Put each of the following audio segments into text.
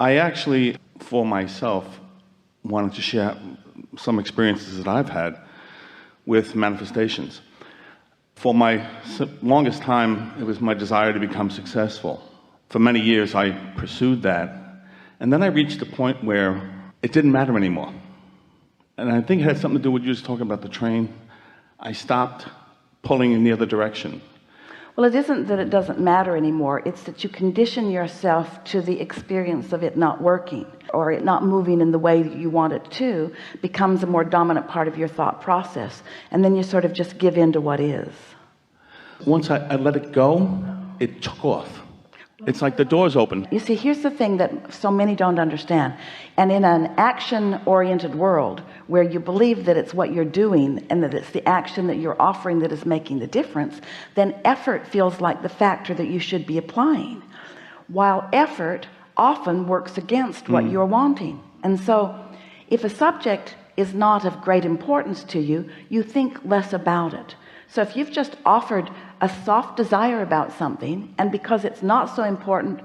I actually, for myself, wanted to share some experiences that I've had with manifestations. For my longest time, it was my desire to become successful. For many years, I pursued that. And then I reached a point where it didn't matter anymore. And I think it had something to do with you just talking about the train. I stopped pulling in the other direction. Well, it isn't that it doesn't matter anymore. It's that you condition yourself to the experience of it not working, or it not moving in the way that you want it to, becomes a more dominant part of your thought process. And then you sort of just give in to what is. Once I let it go, it took off. It's like the door's open. You see, here's the thing that so many don't understand. And in an action-oriented world where you believe that it's what you're doing and that it's the action that you're offering that is making the difference, then effort feels like the factor that you should be applying, while effort often works against what you're wanting. And so if a subject is not of great importance to you, you think less about it. So if you've just offered a soft desire about something, and because it's not so important,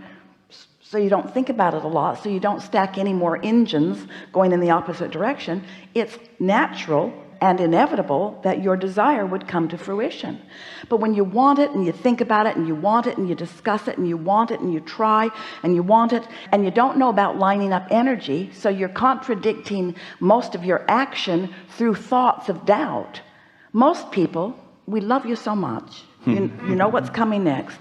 so you don't think about it a lot, so you don't stack any more engines going in the opposite direction, it's natural and inevitable that your desire would come to fruition. But when you want it and you think about it and you want it and you discuss it and you want it and you try and you want it and you don't know about lining up energy, so you're contradicting most of your action through thoughts of doubt. Most people, we love you so much, you know what's coming next.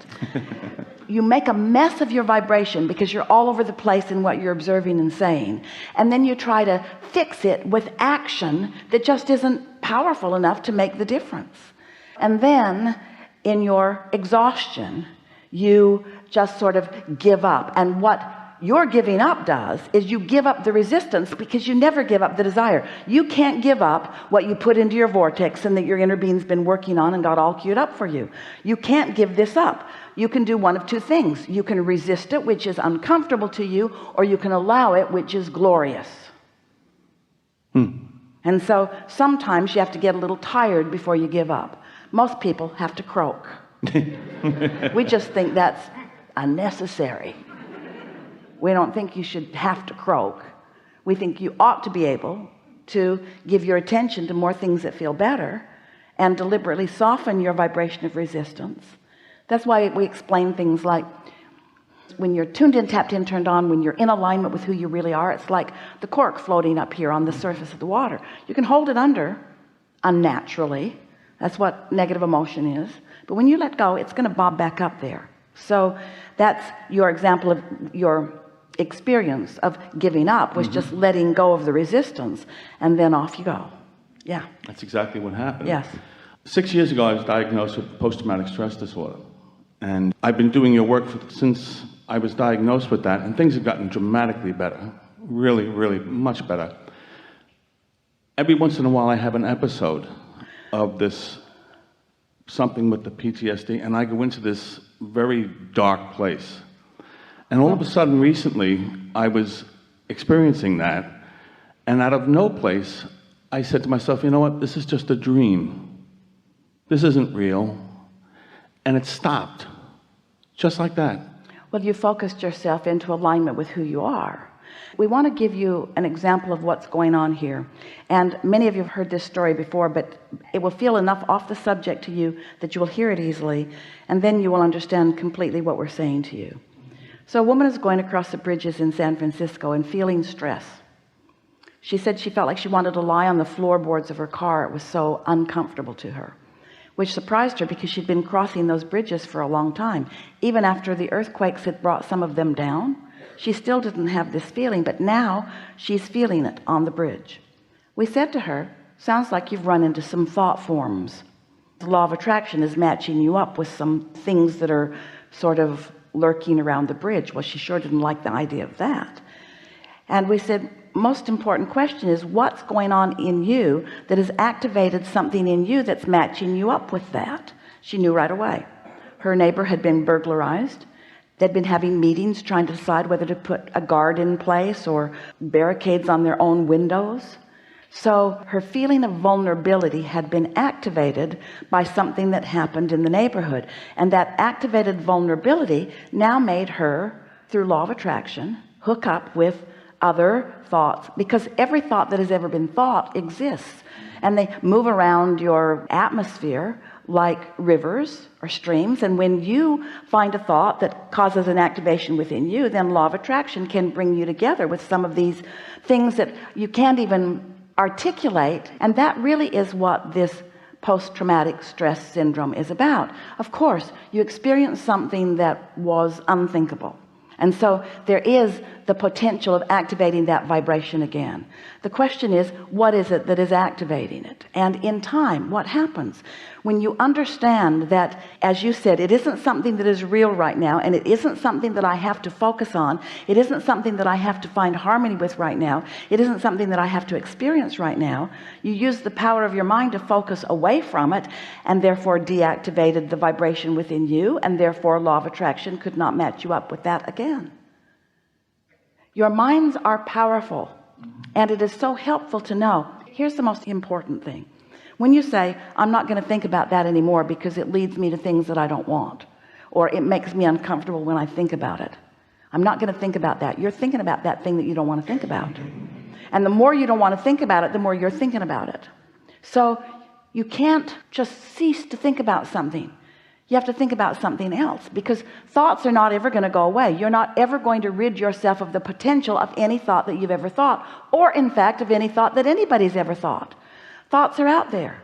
You make a mess of your vibration because you're all over the place in what you're observing and saying, and then you try to fix it with action that just isn't powerful enough to make the difference. And then in your exhaustion you just sort of give up, and what your giving up does is you give up the resistance, because you never give up the desire. You can't give up what you put into your vortex and that your inner being's been working on and got all queued up for you. You can't give this up. You can do one of two things. You can resist it, which is uncomfortable to you, or you can allow it, which is glorious. And so sometimes you have to get a little tired before you give up. Most people have to croak. We just think that's unnecessary. We don't think you should have to croak. We think you ought to be able to give your attention to more things that feel better and deliberately soften your vibration of resistance. That's why we explain things like, when you're tuned in, tapped in, turned on, when you're in alignment with who you really are, it's like the cork floating up here on the surface of the water. You can hold it under unnaturally. That's what negative emotion is. But when you let go, it's going to bob back up there. So that's your example of your experience of giving up, was just letting go of the resistance, and then off you go. Yeah, that's exactly what happened. Yes. 6 years ago I was diagnosed with post-traumatic stress disorder, and I've been doing your work since I was diagnosed with that, and things have gotten dramatically better. Really, really much better. Every once in a while I have an episode of this, something with the PTSD, and I go into this very dark place. And all of a sudden recently I was experiencing that, and out of no place I said to myself, you know what, this is just a dream. This isn't real. And it stopped, just like that. Well, you focused yourself into alignment with who you are. We want to give you an example of what's going on here. And many of you have heard this story before, but it will feel enough off the subject to you that you will hear it easily, and then you will understand completely what we're saying to you. So a woman is going across the bridges in San Francisco and feeling stress. She said she felt like she wanted to lie on the floorboards of her car. It was so uncomfortable to her, which surprised her because she'd been crossing those bridges for a long time. Even after the earthquakes had brought some of them down, she still didn't have this feeling, but now she's feeling it on the bridge. We said to her, sounds like you've run into some thought forms. The law of attraction is matching you up with some things that are sort of lurking around the bridge. Well, she sure didn't like the idea of that. And we said, most important question is, what's going on in you that has activated something in you that's matching you up with that? She knew right away. Her neighbor had been burglarized. They'd been having meetings trying to decide whether to put a guard in place or barricades on their own windows. So her feeling of vulnerability had been activated by something that happened in the neighborhood, and that activated vulnerability now made her, through law of attraction, hook up with other thoughts, because every thought that has ever been thought exists, and they move around your atmosphere like rivers or streams. And when you find a thought that causes an activation within you, then law of attraction can bring you together with some of these things that you can't even articulate. And that really is what this post-traumatic stress syndrome is about. Of course, you experienced something that was unthinkable, and so there is the potential of activating that vibration again. The question is, what is it that is activating it? And in time, what happens when you understand that, as you said, it isn't something that is real right now, and it isn't something that I have to focus on, it isn't something that I have to find harmony with right now, it isn't something that I have to experience right now. You use the power of your mind to focus away from it, and therefore deactivated the vibration within you, and therefore law of attraction could not match you up with that again. Your minds are powerful, and it is so helpful to know. Here's the most important thing. When you say, I'm not going to think about that anymore because it leads me to things that I don't want, or it makes me uncomfortable when I think about it, I'm not going to think about that. You're thinking about that thing that you don't want to think about, and the more you don't want to think about it, the more you're thinking about it. So you can't just cease to think about something. You have to think about something else, because thoughts are not ever going to go away. You're not ever going to rid yourself of the potential of any thought that you've ever thought, or in fact of any thought that anybody's ever thought. Thoughts are out there,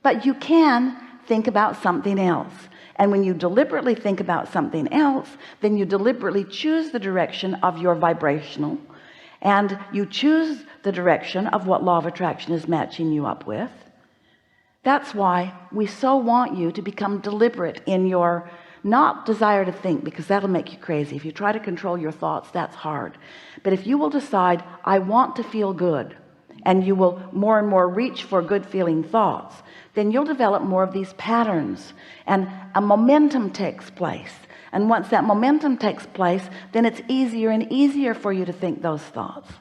but you can think about something else. And when you deliberately think about something else, then you deliberately choose the direction of your vibrational, and you choose the direction of what law of attraction is matching you up with. That's why we so want you to become deliberate in your not desire to think, because that'll make you crazy. If you try to control your thoughts, that's hard. But if you will decide, I want to feel good, and you will more and more reach for good feeling thoughts, then you'll develop more of these patterns, and a momentum takes place. And once that momentum takes place, then it's easier and easier for you to think those thoughts.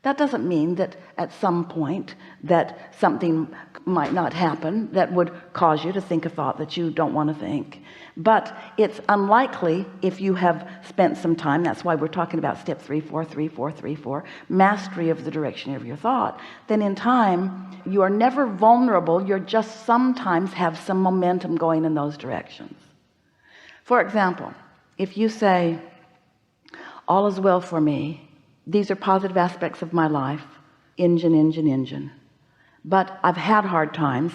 That doesn't mean that at some point that something might not happen that would cause you to think a thought that you don't want to think, but it's unlikely if you have spent some time. That's why we're talking about step 3, 4, 3, 4, 3, 4, mastery of the direction of your thought. Then in time, you are never vulnerable. You're just sometimes have some momentum going in those directions. For example, if you say, all is well for me, these are positive aspects of my life, engine, engine, engine, but I've had hard times,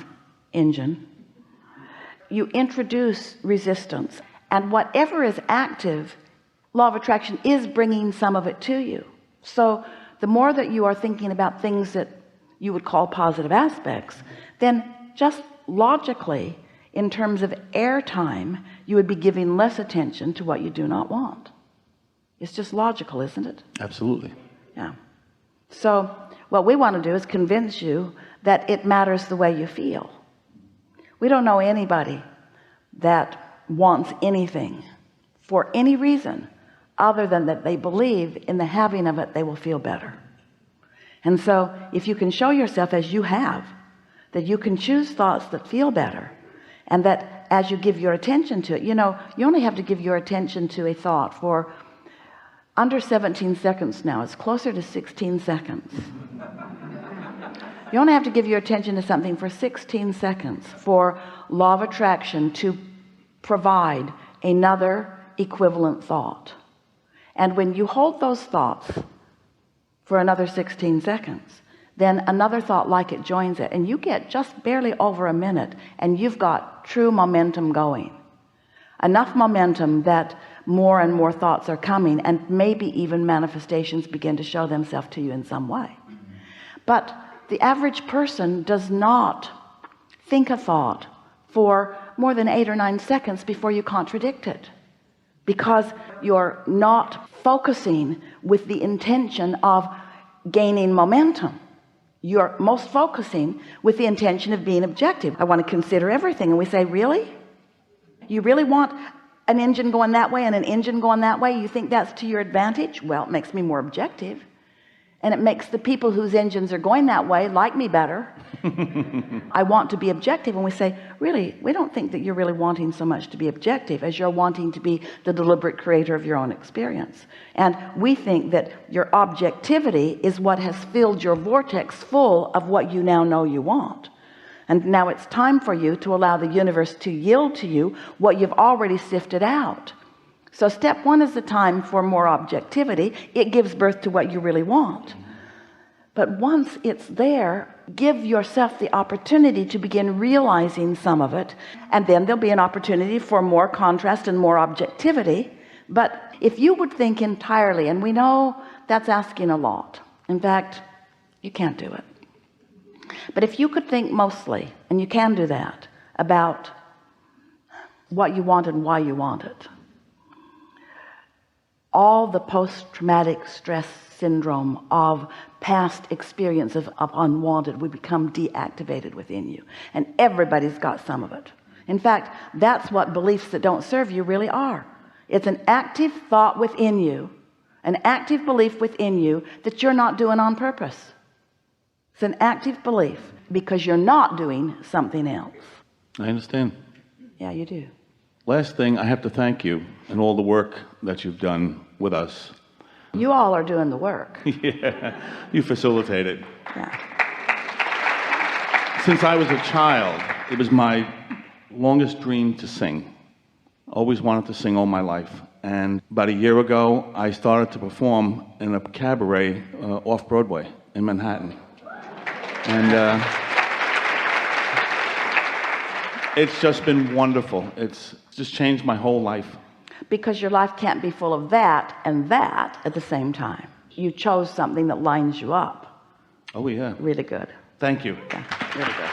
engine. You introduce resistance, and whatever is active, law of attraction is bringing some of it to you. So the more that you are thinking about things that you would call positive aspects, then just logically, in terms of airtime, you would be giving less attention to what you do not want. It's just logical, isn't it? Absolutely. Yeah. So what we want to do is convince you that it matters the way you feel. We don't know anybody that wants anything for any reason other than that they believe in the having of it, they will feel better. And so if you can show yourself, as you have, that you can choose thoughts that feel better, and that as you give your attention to it, you know, you only have to give your attention to a thought for under 17 seconds now. It's closer to 16 seconds. You only have to give your attention to something for 16 seconds for law of attraction to provide another equivalent thought. And when you hold those thoughts for another 16 seconds, then another thought like it joins it, and you get just barely over a minute, and you've got true momentum going. Enough momentum that more and more thoughts are coming, and maybe even manifestations begin to show themselves to you in some way. But the average person does not think a thought for more than 8 or 9 seconds before you contradict it, because you're not focusing with the intention of gaining momentum. You're most focusing with the intention of being objective. I want to consider everything. And we say, really? You really want an engine going that way and an engine going that way? You think that's to your advantage? Well, it makes me more objective. And it makes the people whose engines are going that way like me better. I want to be objective. And we say, really, we don't think that you're really wanting so much to be objective as you're wanting to be the deliberate creator of your own experience. And we think that your objectivity is what has filled your vortex full of what you now know you want. And now it's time for you to allow the universe to yield to you what you've already sifted out. So step one is the time for more objectivity. It gives birth to what you really want. But once it's there, give yourself the opportunity to begin realizing some of it, and then there'll be an opportunity for more contrast and more objectivity. But if you would think entirely, and we know that's asking a lot, in fact, you can't do it. But if you could think mostly, and you can do that, about what you want and why you want it, all the post-traumatic stress syndrome of past experience of unwanted would become deactivated within you. And everybody's got some of it. In fact, that's what beliefs that don't serve you really are. It's an active thought within you, an active belief within you that you're not doing on purpose. It's an active belief because you're not doing something else. I understand. Yeah, you do. Last thing, I have to thank you and all the work that you've done with us. You all are doing the work. Yeah, you facilitate it. Yeah. Since I was a child, it was my longest dream to sing. Always wanted to sing all my life. And about a year ago, I started to perform in a cabaret off Broadway in Manhattan. And it's just been wonderful. It's just changed my whole life. Because your life can't be full of that and that at the same time. You chose something that lines you up. Oh, yeah. Really good. Thank you. Yeah, really good.